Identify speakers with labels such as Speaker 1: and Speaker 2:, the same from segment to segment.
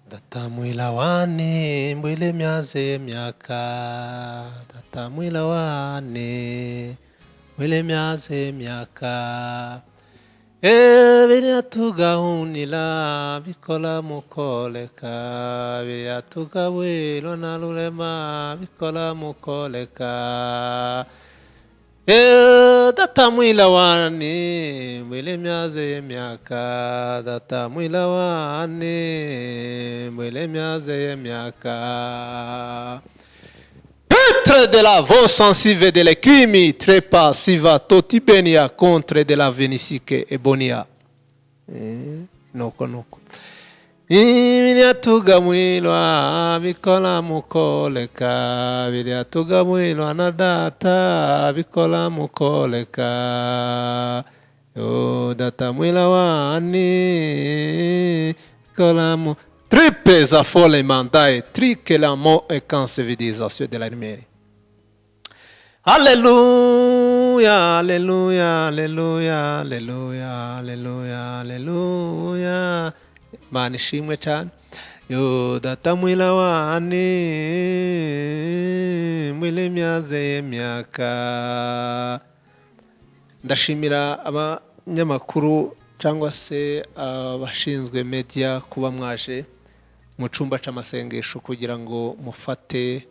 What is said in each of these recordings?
Speaker 1: Datamwila wane mbwile myaze myaka. Datamwila wane mbwile myaze myaka. Biryatugahunila bikola mukoleka. Biryatugawilo na lulema bikola mukoleka. Datamwila wane mbwile myaze myaka. Datamwila wane mbwile myaze myaka. Petre de la vo sensive de l'equimi trepa siva totibenia contre de la venisike ebonia. Noko. Biryatugamwilwa bikola mukoleka. Biryatugamwilwa na data bikola mukoleka. Datamwila wane bikola mu tripes a folle mandae trique la mo e civilisation de la lumière. Alléluia, alléluia, alléluia, alléluia, alléluia, alléluia. Mana ishimwe cyane. Datamwila wane mwile myaze myaka. Ndashimira abanyamakuru cyangwa se abashinzwe media kuba mwaje mu cyumba cy'amasengesho kugira ngo mufate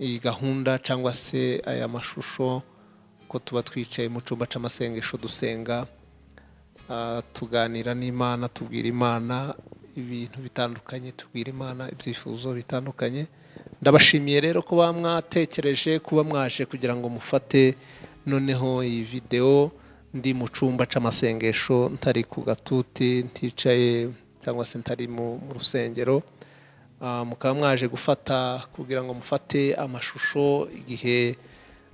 Speaker 1: iyi gahunda cyangwa se aya mashusho ko tuba twicaye mu cyumba cy'amasengesho dusenga, tuganira n'Imana, tubwira Imana ibintu bitandukanye, tubwira Imana ibyifuzo bitandukanye. Ndabashimiye rero kuba mwatekereje kuba mwaje kugira ngo mufate noneho iyi video ndi mu cyumba cy'amasengesho, ntari ku gatuti, nticaye cyangwa se ntari mu rusengero. Mukaba mwaje gufata kugira ngo mufate amashusho igihe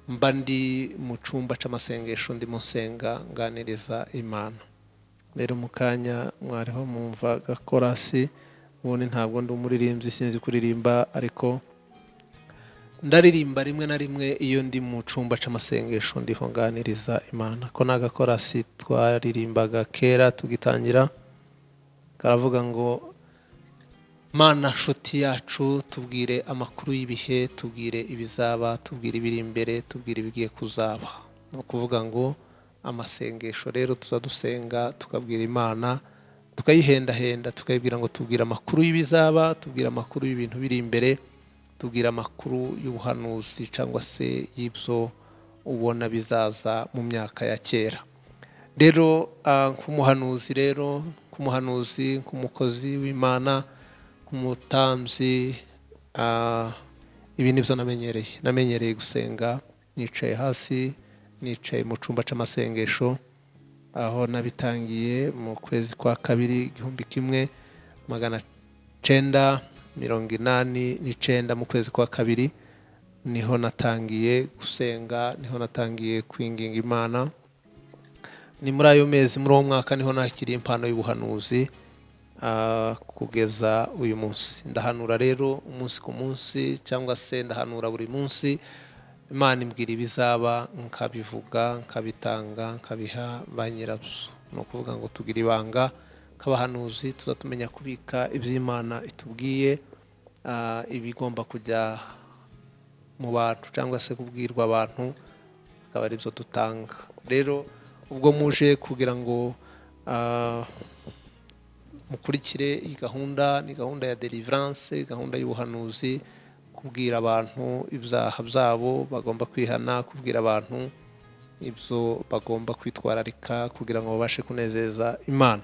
Speaker 1: mba ndi mu cyumba cy'amasengesho ndimo nsenga nganiriza Imana. Rero mukanya mwariho mumva gakorasi, ubundi ntabwo ndi umuririmbyi, sinzi kuririmba, ariko ndaririmba rimwe na rimwe iyo ndi mu cyumba cy'amasengesho ndiho nganiriza Imana. Ko nagakorasi twaririmbaga kera tugitangira, karavuga ngo Mana nshuti yacu, tubwire amakuru y'ibihe, tubwire ibizaba, tubwire ibiri imbere, tubwire ibigiye kuzaba. No kuvuga ngo amasengesho rero tuzadusenga tukabwira Imana, tukayihendahenda, tukayibwira ngo tubwire amakuru y'ibizaba, tubwire amakuru y'ibintu biri imbere, tubwire amakuru y'ubuhanuzi cyangwa se y'ibyo ubona bizaza mu myaka ya kera. Rero nk'umuhanuzi rero, nk'umukozi w'Imana, nk'umutambyi, ibi nibyo namenyereye gusenga nicaye hasi, nicaye mu cyumba cy'amasengesho, aho nabitangiye mu kwezi kwa kabiri 1989 mu kwezi kwa kabiri niho natangiye gusenga, niho natangiye kwinginga Imana. Ni muri ayo mezi, muri uwo mwaka niho nakiriye impano y'ubuhanuzi kugeza uyu munsi. Ndahanura rero umunsi ku munsi, cyangwa se ndahanura buri munsi. Imana imbwira ibizaba, nkabivuga, nkabitanga, nkabiha ba nyirabyo. No kuvuga ngo tugira ibanga nk'abahanuzi, tuzatumenya kubika iby'Imana itubwiye, ibigomba kujya mu bantu cyangwa se kubwirwa abantu, akaba ari byo dutanga. Rero ubwo muje kugira ngo mukurikire iyi gahunda, ni gahunda ya deliverance, gahunda y'ubuhanuzi, kubwira abantu ibyaha byabo bagomba kwihana, kubwira abantu ibyo bagomba kwitwararika kugira ngo babashe kunezeza Imana.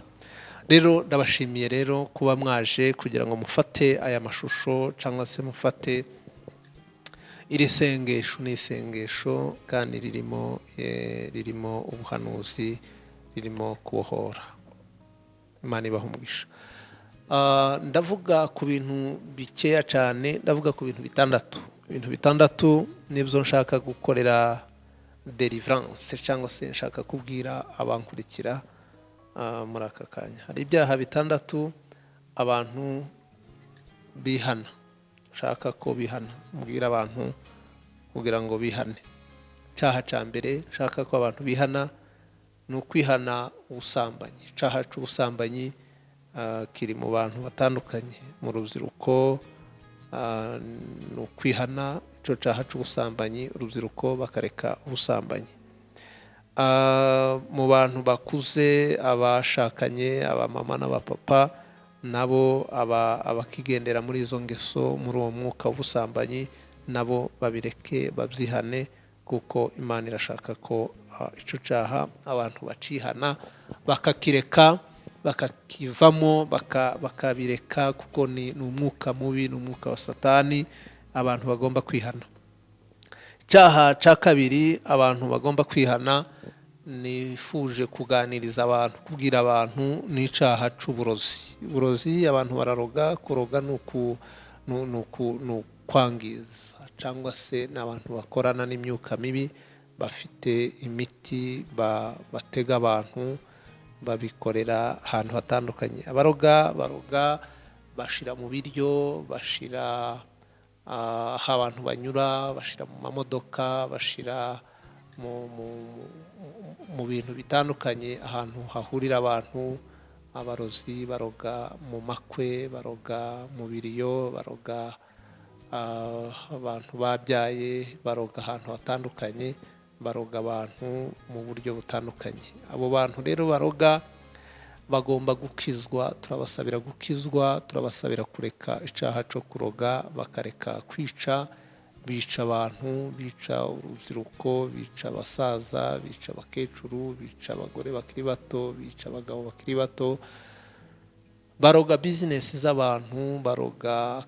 Speaker 1: Rero ndabashimiye rero kuba mwaje kugira ngo mufate aya mashusho cyangwa se mufate iri sengesho. Ni isengesho kandi ririmo ubuhanuzi, ririmo kubohora. Imana ibaha umugisha. Ndavuga ku bintu bikeya cyane, ndavuga ku bintu bitandatu. Ibintu bitandatu nibyo nshaka gukorera deliverance, cyangwa se nshaka kubwira abankurikira muri aka kanya. Hari ibyaha bitandatu abantu bihana, nshaka ko bihana, mbwira abantu kugira ngo bihane. Icyaha cya mbere nshaka ko abantu bihana ni ukwihana ubusambanyi. Icyaha cy'ubusambanyi kiri mu bantu batandukanye mu rubyiruko, ni ukwihana icyo cyaha cy'ubusambanyi, urubyiruko bakareka ubusambanyi. Mu bantu bakuze, abashakanye, abamama n'abapapa, nabo abakigendera muri izo ngeso, muri uwo mwuka w'ubusambanyi, nabo babireke babyihane, kuko Imana irashaka ko icyo cyaha abantu bacihana bakakireka, bakakivamo, bakabireka, kuko ni umwuka mubi, ni umwuka wa Satani, abantu bagomba kwihana. Icyaha cya kabiri abantu bagomba kwihana, nifuje kuganiriza abantu, kubwira abantu, ni icyaha cy'uburozi. Uburozi abantu bararoga, kuroga ni ukwangiza, cyangwa se ni abantu bakorana n'imyuka mibi, bafite imiti batega abantu, babikorera ahantu hatandukanye. Abaroga baroga, bashira mu biryo, bashira aho abantu banyura, bashira mu mamodoka, bashira mu bintu bitandukanye, ahantu hahurira abantu. Abarozi baroga mu makwe, baroga mu biriyo, baroga abantu babyaye, baroga ahantu hatandukanye, baroga abantu mu buryo butandukanye. Abo bantu rero baroga bagomba gukizwa, turabasabira gukizwa, turabasabira kureka icyaha cyo kuroga, bakareka kwica. Bica abantu, bica urubyiruko, bica abasaza, bica abakecuru, bica abagore bakiri bato, bica abagabo bakiri bato, baroga bizinesi z'abantu, baroga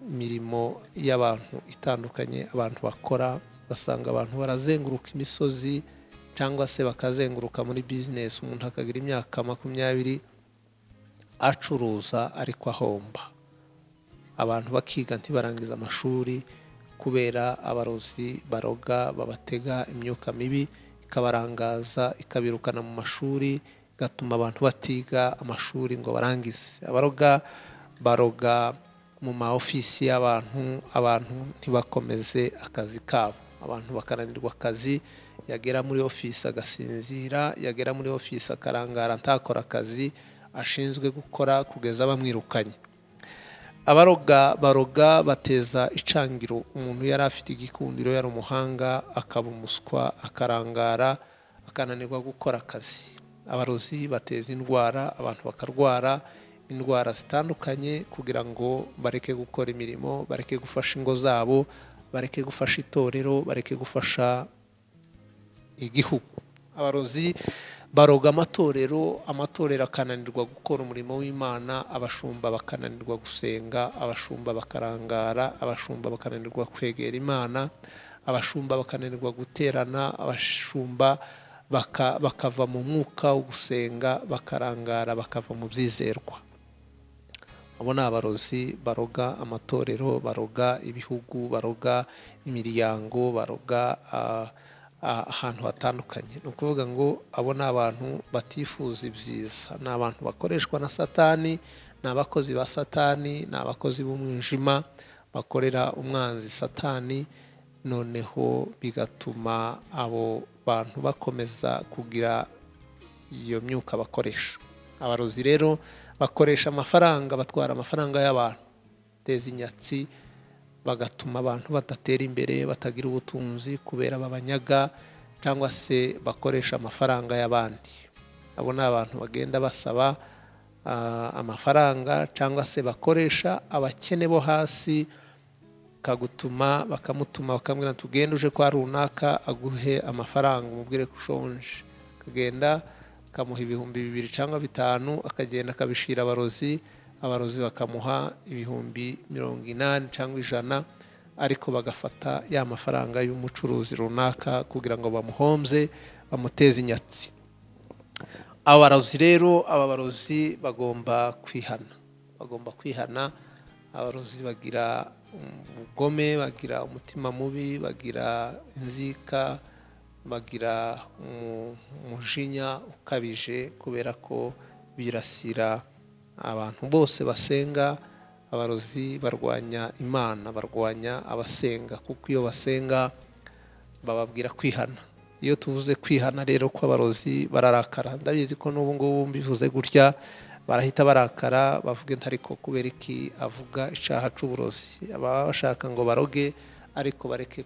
Speaker 1: imirimo y'abantu itandukanye abantu bakora. Basanga abantu barazenguruka imisozi, cyangwa se bakazenguruka muri bizinesi, umuntu akagira imyaka 20 acuruza ariko ahomba. Abantu bakiga ntibarangiza amashuri, kubera abarozi baroga, babatega imyuka mibi, ikabarangaza, ikabirukana mu mashuri, gatuma abantu batiga amashuri ngo barangize. Abaroga baroga mu ma ofisi y'abantu, abantu ntibakomeze akazi kabo, abantu bakananirwa akazi, yagera muri ofisi agasinzira, yagera muri ofisi akarangara ntakora akazi ashinzwe gukora kugeza bamwirukanye. Abaroga baroga bateza icangiro, umuntu yari afite igikundiro, yari umuhanga, akaba umuswa, akarangara, akananirwa gukora akazi. Abarozi bateza indwara, abantu bakarwara indwara zitandukanye, kugira ngo bareke gukora imirimo, bareke gufasha ingo zabo, bareke gufasha itorero, bareke gufasha igihugu. Abarozi baroga amatorero, amatorero akananirwa gukora umurimo w'Imana, abashumba bakananirwa gusenga, abashumba bakarangara, abashumba bakananirwa kwegera Imana, abashumba bakananirwa guterana, abashumba bakava mu mwuka wo gusenga, bakarangara, bakava mu byizerwa. Abo ni abarozi baroga amatorero, baroga ibihugu, baroga imiryango, baroga ahantu hatandukanye. Ni ukuvuga ngo abo ni abantu batifuza ibyiza, ni abantu bakoreshwa na Satani, ni abakozi ba Satani, ni abakozi b'umwijima bakorera umwanzi Satani, noneho bigatuma abo bantu bakomeza kugira iyo myuka bakoresha. Abarozi rero bakoresha amafaranga, batwara amafaranga y'abantu, teza inyatsi, bagatuma abantu badatera imbere, batagira ubutunzi, kubera babanyaga, cyangwa se bakoresha amafaranga y'abandi. Abo ni abantu bagenda basaba amafaranga, cyangwa se bakoresha abakene bo hasi, bakamutuma bakamubwira tugende uje kwa runaka aguhe amafaranga, umubwire ko ushonje, akagenda akamuha 2,000 cyangwa 5, akagenda akabishira abarozi, abarozi bakamuha 80 cyangwa 100, ariko bagafata ya mafaranga y'umucuruzi runaka kugira ngo bamuhomze, bamuteze inyatsi. Abarozi rero, aba barozi bagomba kwihana. Abarozi bagira ubugome, bagira umutima mubi, bagira inzika, bagira umujinya ukabije, kubera ko birasira abantu bose basenga. Abarozi barwanya Imana, barwanya abasenga, kuko iyo basenga bababwira kwihana. Iyo tuvuze kwihana rero ko abarozi bararakara, ndabizi ko n'ubu ngubu mbivuze gutya barahita barakara bavuga ariko kubera iki avuga icaha c'uburozi, ababa bashaka ngo baroge ariko bareke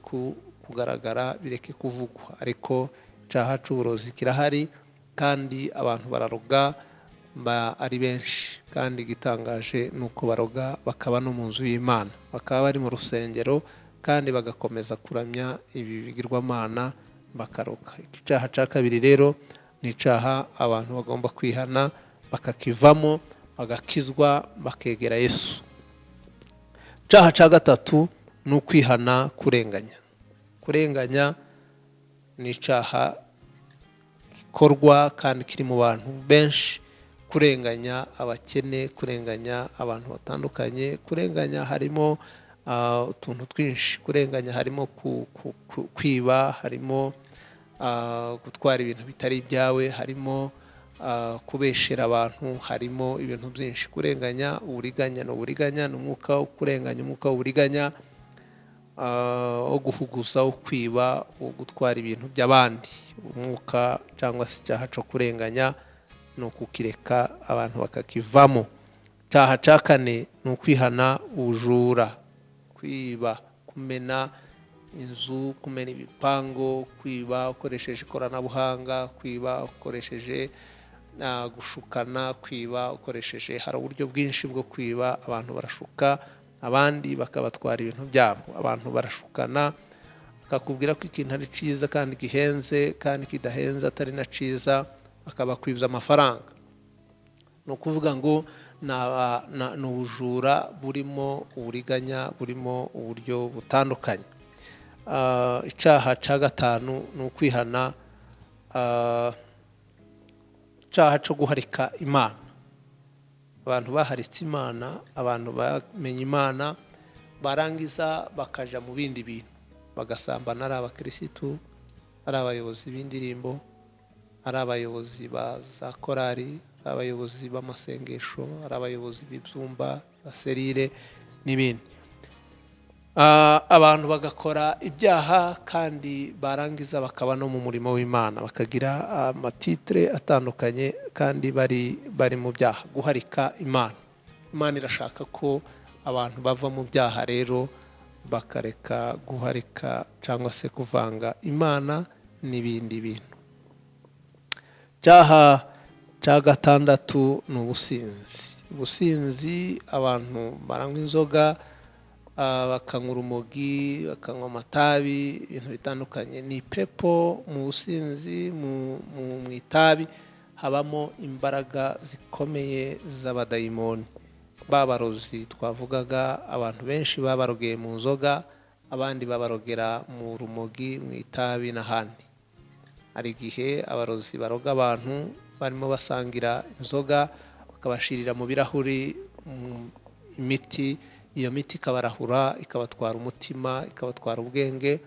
Speaker 1: kugaragara, bireke kuvugwa, ariko icaha c'uburozi kirahari kandi abantu bararoga ari benshi, kandi igitangaje nuko baroga bakaba no mu nzu y'Imana, bakaba bari mu rusengero kandi bagakomeza kuramya ibi bigirwamana bakaroga. Icaha ca kabiri rero ni icaha abantu bagomba kwihana bakakivamo, bagakizwa, bakegera Yesu. Icaha ca gatatu ni ukwihana kurenganya. Kurenganya ni icaha gikorwa kandi kiri mu bantu benshi, kurenganya abakene, kurenganya abantu batandukanye, kurenganya harimo utuntu twinshi, kurenganya harimo kwiba, harimo gutwara ibintu bitari ibyawe, harimo kubeshera abantu, harimo ibintu byinshi. Kurenganya, uburiganya n'uburiganya n'umwuka wo kurenganya, umwuka w'uburiganya, wo guhuguza, wo kwiba, wo gutwara ibintu by'abandi. Umwuka cyangwa se icyaha cyo kurenganya ni ukukireka abantu bakakivamo. Icyaha cya kane ni ukwihana ubujura, kwiba, kumena inzu, kumena ibipango, kwiba ukoresheje ikoranabuhanga, kwiba ukoresheje gushukana, kwiba ukoresheje, hari uburyo bwinshi bwo kwiba. Abantu barashuka abandi bakabatwara ibintu byabo, abantu barashukana akakubwira ko ikintu ari cyiza kandi gihenze, kandi kidahenze atari na cyiza, akabakwibza amafaranga. Ni ukuvuga ngo ni ubujura burimo uburiganya, burimo uburyo butandukanye. Icyaha cya gatanu ni ukwihana icyaha cyo guharika Imana. Abantu baharitse Imana, abantu bamenye Imana, barangiza bakaja mu bindi bintu, bagasambana, ari abakirisitu, ari abayobozi b'indirimbo, ari abayobozi ba za korari, ari abayobozi b'amasengesho, ari abayobozi b'ibyumba, za serire n'ibindi. Abantu bagakora ibyaha kandi barangiza bakaba no mu murimo w'Imana, bakagira amatitre atandukanye kandi bari mu byaha. Guharika Imana, Imana irashaka ko abantu bava mu byaha rero bakareka guharika cyangwa se kuvanga Imana n'ibindi bintu. Icyaha cya gatandatu ni ubusinzi. Ubusinzi, abantu baranywa inzoga, bakanywa urumogi, bakanywa amatabi, ibintu bitandukanye. Ni pepo mu businzi, mu itabi habamo imbaraga zikomeye z'abadayimoni. Babarozi twavugaga, abantu benshi babarogeye mu nzoga, abandi babarogera mu rumogi, mu itabi n'ahandi. Hari igihe abarozi baroga abantu barimo basangira inzoga, bakabashirira mu birahuri imiti, iyo miti ikabarahura, ikabatwara umutima, ikabatwara ubwenge,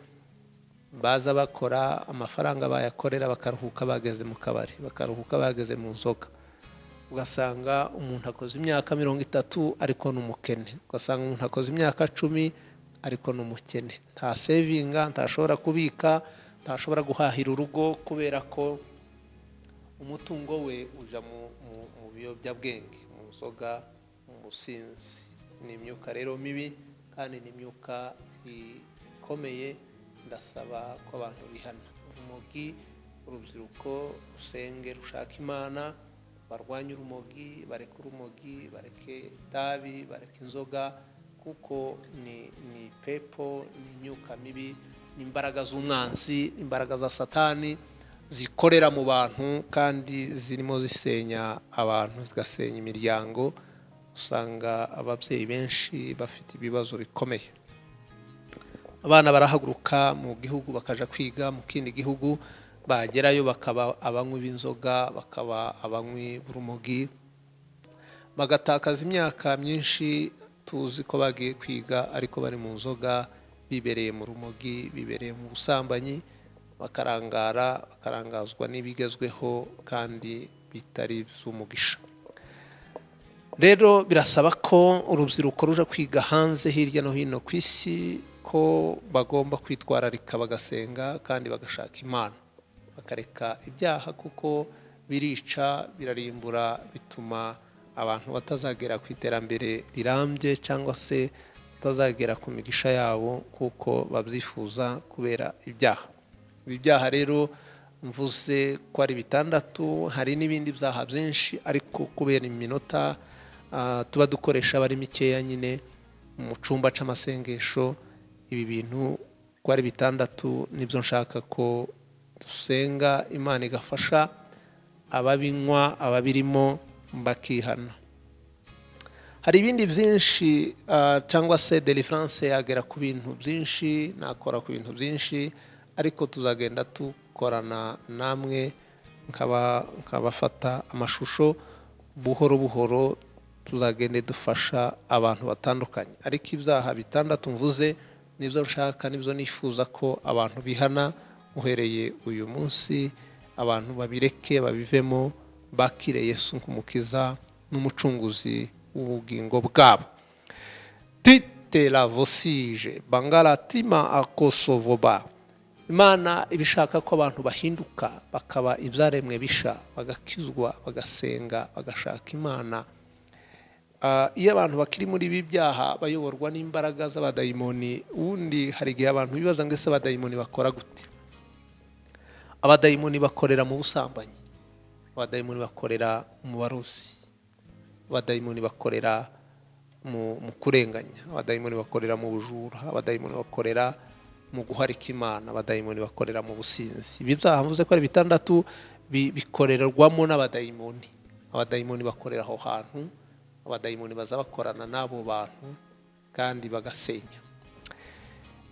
Speaker 1: baza bakora amafaranga bayakorera, bakaruhuka bageze mu kabari, bakaruhuka bageze mu nzoga. Ugasanga umuntu akoze imyaka 30 ariko n'umukene, ugasanga umuntu akoze imyaka 10 ariko n'umukene, nta savinga, ntashobora kubika, ntashobora guhahira urugo, kubera ko umutungo we uja mu biyobyabwenge, mu nzoga, mu businzi. Ni imyuka rero mibi kandi ni imyuka ikomeye. Ndasaba ko abantu bihana urumogi, urubyiruko rusenge, rushaka Imana, barwanye urumogi, bareke urumogi, bareke itabi, bareke inzoga, kuko ni pepo, ni imyuka mibi, ni imbaraga z'umwanzi, imbaraga za Satani zikorera mu bantu kandi zirimo zisenya abantu, zigasenya imiryango. Usanga ababyeyi benshi bafite ibibazo bikomeye. Abana barahaguruka mu gihugu bakaja kwiga mu kindi gihugu, bagerayo bakaba abanywi b'inzoga, bakaba abanywi b'urumogi, bagatakaza imyaka myinshi. Tuzi ko bagiye kwiga ariko bari mu nzoga, bibereye mu rumogi, bibereye mu busambanyi, bakarangazwa n'ibigezweho kandi bitari by'umugisha. Rero birasaba ko urubyiruko ruja kwiga hanze hirya no hino ku isi, ko bagomba kwitwararika, bagasenga kandi bagashaka Imana, bakareka ibyaha kuko birica, birarimbura, bituma abantu batazagera ku iterambere rirambye cyangwa se batazagera ku migisha yabo kuko babyifuza kubera ibyaha. Ibi byaha rero mvuze ko ari 6, hari n'ibindi byaha byinshi, ariko kubera iminota tuba dukoresha bari mikeya nyine mu cyumba cy'amasengesho, ibi bintu ko ari 6 nibyo nshaka ko dusenga Imana igafasha ababinywa ababirimo bakihana. Hari ibindi byinshi cyangwa se deliverance yagera ku bintu byinshi, nakora ku bintu byinshi, ariko tuzagenda tukorana namwe nkabafata amashusho buhoro buhoro, tuzagende dufasha abantu batandukanye. Ariko ibyaha 6 mvuze nibyo nshaka, nibyo nifuza ko abantu bihana uhereye uyu munsi, abantu babireke babivemo, bakire Yesu nk'umukiza n'umucunguzi w'ubugingo bwabo. Tite la vosije bangalatima akosovoba. Imana ibishaka ko abantu bahinduka bakaba ibyaremwe bisha, bagakizwa, bagasenga, bagashaka Imana. Iyo abantu bakiri muri ibi byaha bayoborwa n'imbaraga z'abadayimoni, ubundi hari igihe abantu bibaza ngo ese abadayimoni bakora gute? Abadayimoni bakorera mu busambanyi, abadayimoni bakorera mu barozi, abadayimoni bakorera mu kurenganya, abadayimoni bakorera mu bujura, abadayimoni bakorera mu guharika Imana, abadayimoni bakorera mu businzi. Ibi byaha mvuze ko ari 6 bikorerwamo n'abadayimoni. Abadayimoni bakorera aho hantu, abadayimoni baza bakorana n'abo bantu kandi bagasenya.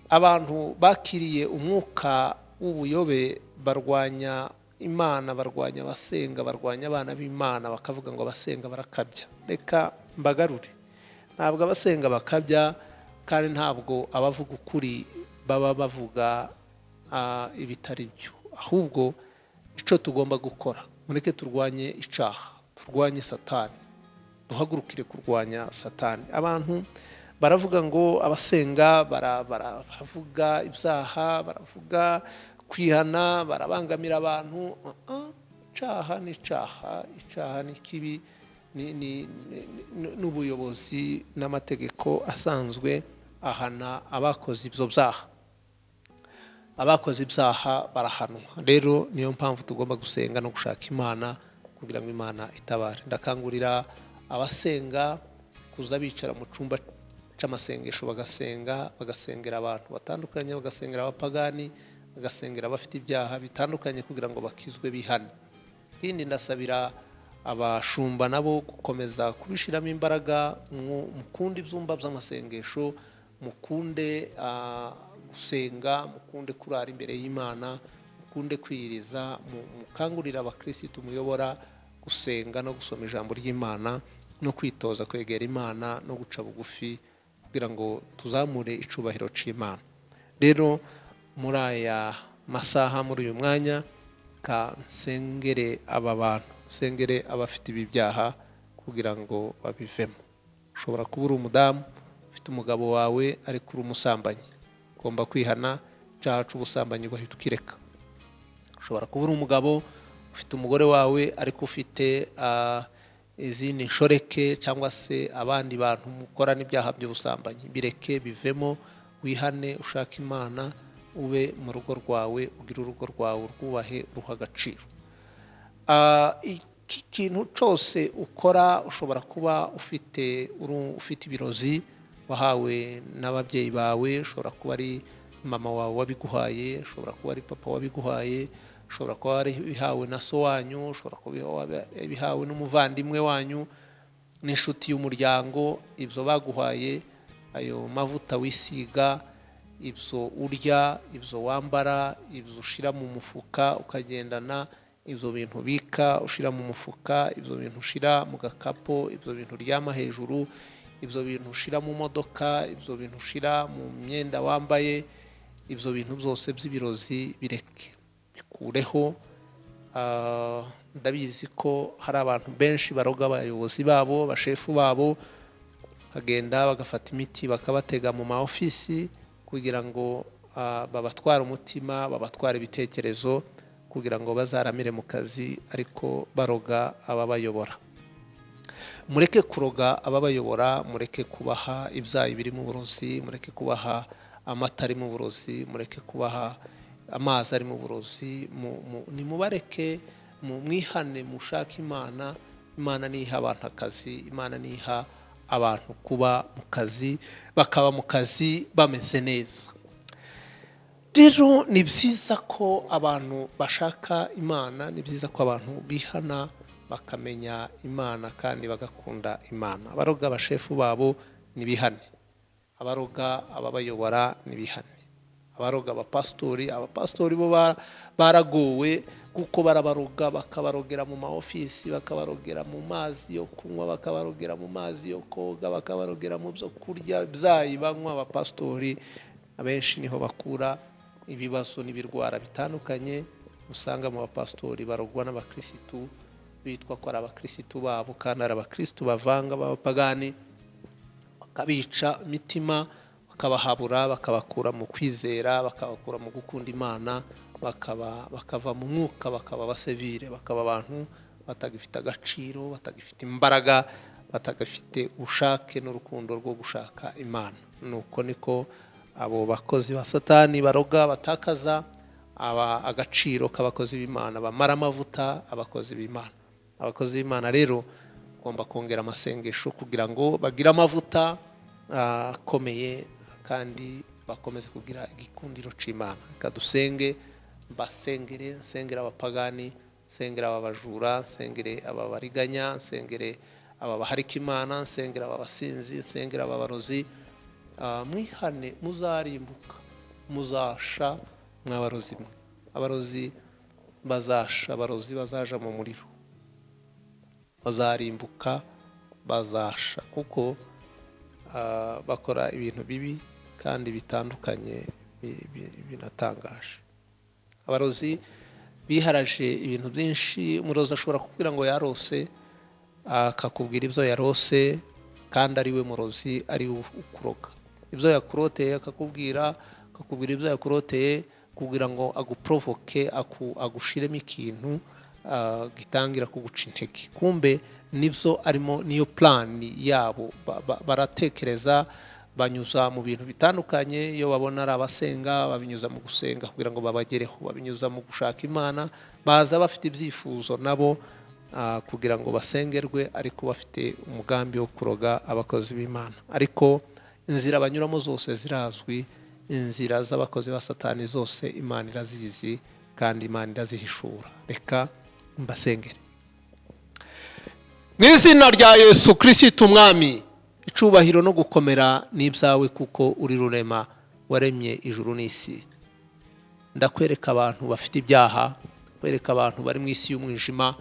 Speaker 1: Abantu bakiriye umwuka w'ubuyobe barwanya Imana, barwanya abasenga, barwanya abana b'Imana, bakavuga ngo abasenga barakabya. Reka mbagarure, ntabwo abasenga bakabya, kandi ntabwo abavuga ukuri baba bavuga ibitari byo. Ahubwo icyo tugomba gukora, mureke turwanye icyaha, turwanye Satani, duhagurukire kurwanya Satani. Abantu baravuga ngo abasenga baravuga ibyaha, baravuga kwihana, barabangamira abantu. Icyaha ni icyaha, icyaha ni kibi, n'ubuyobozi n'amategeko asanzwe ahana abakoze ibyo byaha. Abakoze ibyaha barahanwa. Rero niyo mpamvu tugomba gusenga no gushaka Imana kugira ngo Imana itabare. Ndakangurira abasenga kuza bicara mu cyumba cy'amasengesho bagasenga, bagasengera abantu batandukanye, bagasengera abapagani, bagasengera abafite ibyaha bitandukanye kugira ngo bakizwe bihane. Ikindi ndasabira abashumba nabo gukomeza kubishiramo imbaraga, mukunde ibyumba by'amasengesho, mukunde gusenga, mukunde kurara imbere y'Imana, mukunde kwiyiriza, mukangurira abakristo muyobora gusenga no gusoma ijambo ry'Imana no kwitoza kwegera Imana no guca bugufi kugira ngo tuzamure icubahiro c'Imana. Rero muri aya masaha, muri uyu mwanya, nsengere aba bantu, nsengere abafite ibi byaha kugira ngo babivemo. Ushobora kuba uri umudamu ufite umugabo wawe ariko uri umusambanyi, ugomba kwihana icyaha c'ubusambanyi ugahita ukireka. Ushobora kuba uri umugabo ufite umugore wawe ariko ufite izindi nshoreke cyangwa se abandi bantu mukora n'ibyaha by'ubusambanyi. Bireke, bivemo, wihane, ushaka Imana, ube mu rugo rwawe, ugire urugo rwawe urwubahe, uruha agaciro. Ikintu cyose ukora, ushobora kuba ufite ibirozi wahawe n'ababyeyi bawe, ushobora kuba ari mama wawe wabiguhaye, ushobora kuba ari papa wabiguhaye, ushobora kuba waribihawe na so wanyu, ushobora kuba waribihawe n'umuvandimwe wanyu n'inshuti y'umuryango. Ibyo baguhaye, ayo mavuta wisiga, ibyo urya, ibyo wambara, ibyo ushira mu mufuka ukagendana, ibyo bintu bika ushira mu mufuka, ibyo bintu ushira mu gakapo, ibyo bintu uryama hejuru, ibyo bintu ushira mu modoka, ibyo bintu ushira mu myenda wambaye, ibyo bintu byose by'ibirozi bireke, bikureho. Ndabizi ko hari abantu benshi baroga abayobozi babo, bashefu babo, bagenda bagafata imiti bakabatega mu ma ofisi kugira ngo babatware umutima, babatware ibitekerezo kugira ngo bazaramire mu kazi, ariko baroga ababayobora. mureke kuroga ababayobora, mureke kubaha ibyayi biri mu burozi, mureke kubaha amata ari mu burozi, mureke kubaha amazi ari mu burozi. Nimubareke mwihane, mushake Imana. Imana niha abantu akazi, Imana niha abantu kuba mu kazi, bakaba mu kazi bameze neza. Rero ni byiza ko abantu bashaka Imana, ni byiza ko abantu bihana bakamenya Imana kandi bagakunda Imana. Abaroga abashefu babo nibihane, abaroga ababayobora nibihane, abaroga abapastori bo baragowe kuko barabaroga, bakabarogera mu maofisi, bakabarogera mu mazi yo kunywa, bakabarogera mu mazi yo koga, bakabarogera mu byo kurya byayi banywa. Abapastori abenshi niho bakura ibibazo n'ibirwara bitandukanye. Usanga mu bapastori barogwa n'abakristo bitwa ko ari abakristo babo kandi ari abakristo bavanga b'abapagani, bakabica imitima, bakabahabura, bakabakura mu kwizera, bakabakura mu gukunda Imana, bakava mu mwuka, bakaba basevire, bakaba abantu batagifite agaciro, batagifite imbaraga, batagifite ubushake n'urukundo rwo gushaka Imana. Nuko niko abo bakozi ba Satani baroga batakaza agaciro k'abakozi b'Imana, bamara amavuta abakozi b'Imana. Abakozi b'Imana rero ugomba kongera amasengesho kugira ngo bagire amavuta akomeye kandi bakomeze kugira igikundiro c'Imana. Kadusenge, basengere, nsengera abapagani, nsengera ababajura, nsengere ababariganya, nsengere ababaharika Imana, nsengera ababasinzi, nsengera ababarozi. Mwihane, muzarimbuka, muzasha mwabarozi mwe. Abarozi bazasha, abarozi bazaja mu muriro, bazarimbuka, bazasha kuko bakora ibintu bibi kandi bitandukanye binatangaje. Abarozi biharaje ibintu byinshi. Umurozi ashobora kubwira ngo yarose, akakubwira ibyo yarose kandi ari we murozi, ari we ukuroga. Ibyo yakuroteye akakubwira ibyo yakuroteye kugira ngo aguprovoke, agushiremo ikintu gitangira kuguca intege. Kumbe nibyo arimo, niyo plan yabo. Baratekereza, banyuza mu bintu bitandukanye. Iyo babona ari abasenga, babinyuza mu gusenga kugira ngo babagereho, babinyuza mu gushaka Imana. Baza bafite ibyifuzo nabo kugira ngo basengerwe, ariko bafite umugambi wo kuroga abakozi b'Imana. Ariko inzira banyuramo zose zirazwi, inzira z'abakozi ba Satani zose Imana irazizi kandi Imana irazihishura. Reka mbasengere. Mu izina rya Yesu Kristo umwami, icubahiro no gukomera n'ibyawe kuko uri rurema waremye ijuru n'isi. Ndakwereka abantu bafite ibyaha, kwereka abantu bari mu isi y'umwijima,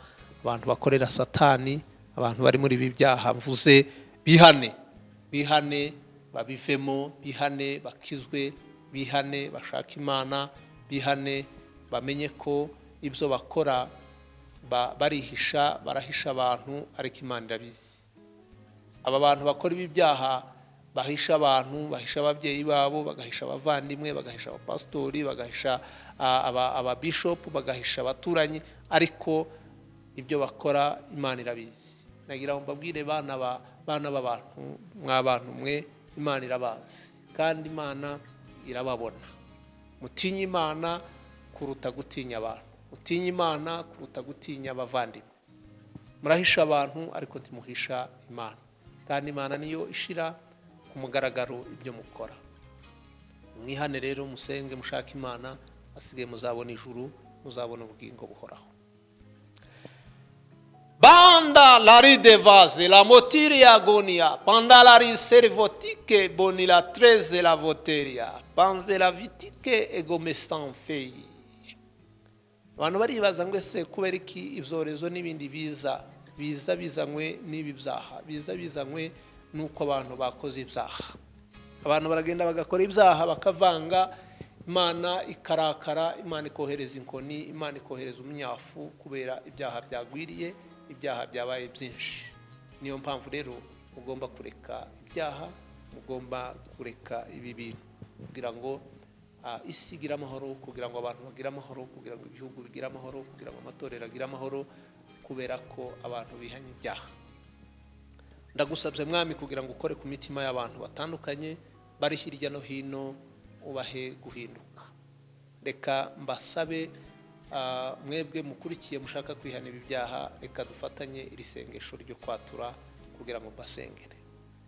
Speaker 1: abantu bakorera Satani, abantu bari muri ibi byaha mvuze, bihane babivemo, bihane bakizwe, bihane bashaka Imana, bihane bamenye ko ibyo bakora barahisha abantu, ariko Imana irabizi. Aba bantu bakora ibi byaha bahisha abantu, bahisha ababyeyi babo, bagahisha abavandimwe, bagahisha abapastori, bagahisha ababishopu, bagahisha abaturanyi, ariko ibyo bakora Imana irabizi. Nagira ngo mbabwire bana b'abantu, mw'abantu mwe, Imana irabazi kandi Imana irababona. Mutinye Imana kuruta gutinya abantu, mutinye Imana kuruta gutinya abavandimwe. Murahisha abantu ariko ntimuhisha Imana, kandi Imana niyo ishira ku mugaragaro ibyo mukora. Mwihane rero, musenge, mushaka Imana, asigaye muzabona ijuru, muzabona ubugingo buhoraho. Banda lari devase la motiri agonia, panda lari servotike boni la treze la voteria, panze la vitike egomestan feyi. Abantu baribaza ngo ese kubera iki ibyorezo n'ibindi biza bizanywe n'ibi byaha, bizanywe nuko abantu bakoze ibyaha. Abantu baragenda bagakora ibyaha, bakavanga, Imana ikarakara, Imana ikohereza inkoni, Imana ikohereza umunyafu kubera ibyaha byagwiriye, ibyaha byabaye byinshi. Niyo mpamvu rero mugomba kureka ibyaha, mugomba kureka ibi bintu kugira ngo isi igira amahoro, kugira ngo abantu bagire amahoro, kugira ngo igihugu bigire amahoro, kugira ngo amatorero agire amahoro, kubera ko abantu bihanye ibyaha. ndagusabye mwami kugira ngo ukore ku mitima y'abantu batandukanye bari hirya no hino ubahe guhinduka. Reka mbasabe mwebwe mukurikiye mushaka kwihana ibi byaha, reka dufatanye iri sengesho ryo kwatura kugira ngo mbasengere.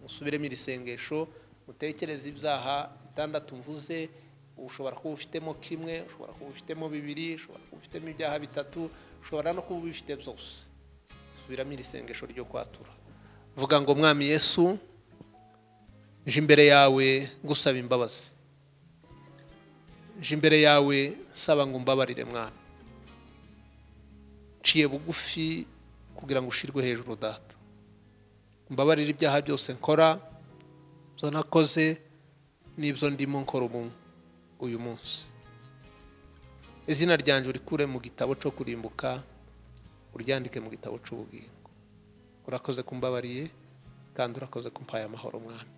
Speaker 1: Musubiremo iri sengesho, mutekereze ibyaha bitandatu mvuze. Ushobora kuba ufitemo kimwe, ushobora kuba ufitemo bibiri, ushobora kuba ufitemo ibyaha bitatu, ushobora no kuba ubifite byose. Subiramo iri sengesho ryo kwatura. Vuga ngo mwami Yesu, nje imbere yawe gusaba imbabazi. Nje imbere yawe saba ngo umbabarire mwami. Nciye bugufi kugira ngo ushirwe hejuru data. Umbabarire ibyaha byose nkora, byo nakoze n'ibyo ndimo nkora uyu munsi. Izina ryanjye urikure mu gitabo cyo kurimbuka, uryandike mu gitabo cy'ubugingo. Urakoze kumbabariye kandi urakoze kumpaye amahoro mwami.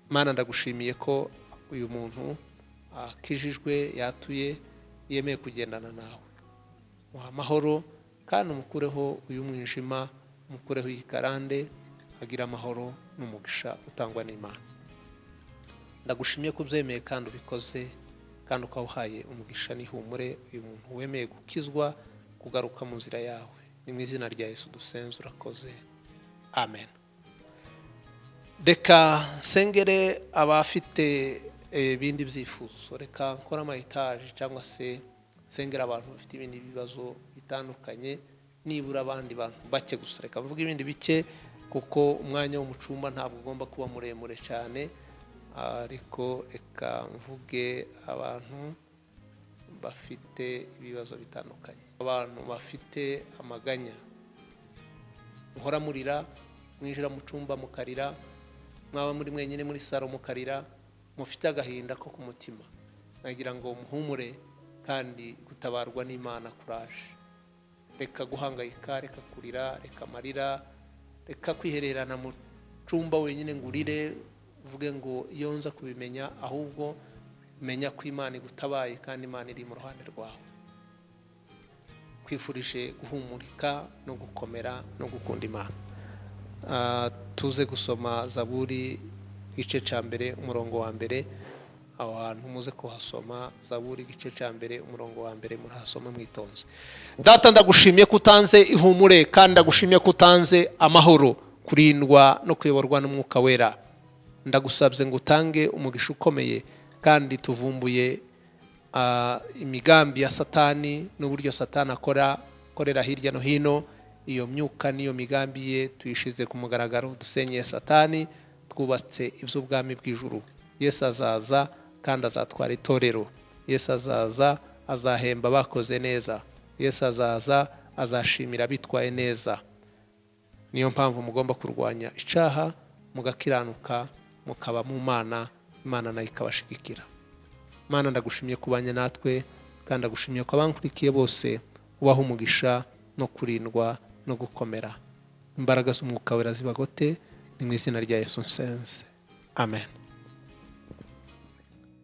Speaker 1: Mana ndagushimiye ko uyu muntu akijijwe, yatuye, yemeye kugendana nawe. Muha amahoro kandi umukureho uyu mwijima, umukureho ikarande, agira amahoro n'umugisha utangwa n'Imana. Ndagushimiye ko ubyemeye kandi ubikoze, kandi ukawuhaye umugisha n'ihumure uyu muntu wemeye gukizwa, kugaruka mu nzira yawe. Ni mu izina rya Yesu dusenze, urakoze. Amen. Reka sengere abafite ibindi byifuzo. Reka nkora amayitaje cyangwa se sengera abantu bafite ibindi bibazo bitandukanye, nibura abandi bantu bake gusa. Reka mvuge ibindi bike kuko umwanya w'umucumba ntabwo ugomba kuba muremure cyane, ariko reka mvuge abantu bafite ibibazo bitandukanye. Abantu bafite amaganya, muhora murira, mwinjira mu cumba mukarira, mwaba muri mwenyine muri saro mukarira, mufite agahinda ko ku mutima, nagira ngo muhumure kandi gutabarwa n'Imana kuraje. Reka guhangayika, reka kurira, reka marira, reka kwihererana mu cumba wenyine ngurire uvuge ngo iyo nza kubimenya, ahubwo menya ko Imana igutabaye kandi Imana iri mu ruhande rwawe. Kwifurije guhumurika no gukomera no gukunda Imana. Tuze gusoma Zaburi igice cya mbere umurongo wa mbere. Aho hantu muze kuhasoma Zaburi igice cya mbere umurongo wa mbere, murahasoma mwitonze. Data ndagushimiye ko utanze ihumure kandi ndagushimiye ko utanze amahoro, kurindwa no kuyoborwa n'Umwuka Wera. Ndagusabye ngo utange umugisha ukomeye kandi tuvumbuye imigambi ya Satani n'uburyo Satani akorera hirya no hino. Iyo myuka niyo migambi ye tuyishize ku mugaragaro, dusenyeye Satani, twubatse iby'ubwami bw'ijuru. Yesu azaza kandi azatwara itorero. Yesu azaza azahemba bakoze neza. Yesu azaza azashimira bitwaye neza. Niyo mpamvu mugomba kurwanya icaha, mugakiranuka, mukaba mu Mana, Imana nayo ikabashigikira. Mana ndagushimiye kubanye natwe kandi ndagushimiye ko abankurikiye bose ubaha umugisha no kurindwa no gukomera. Imbaraga z'Umwuka Wera zibagote, ni mu izina rya Yesu nsenze. Amen.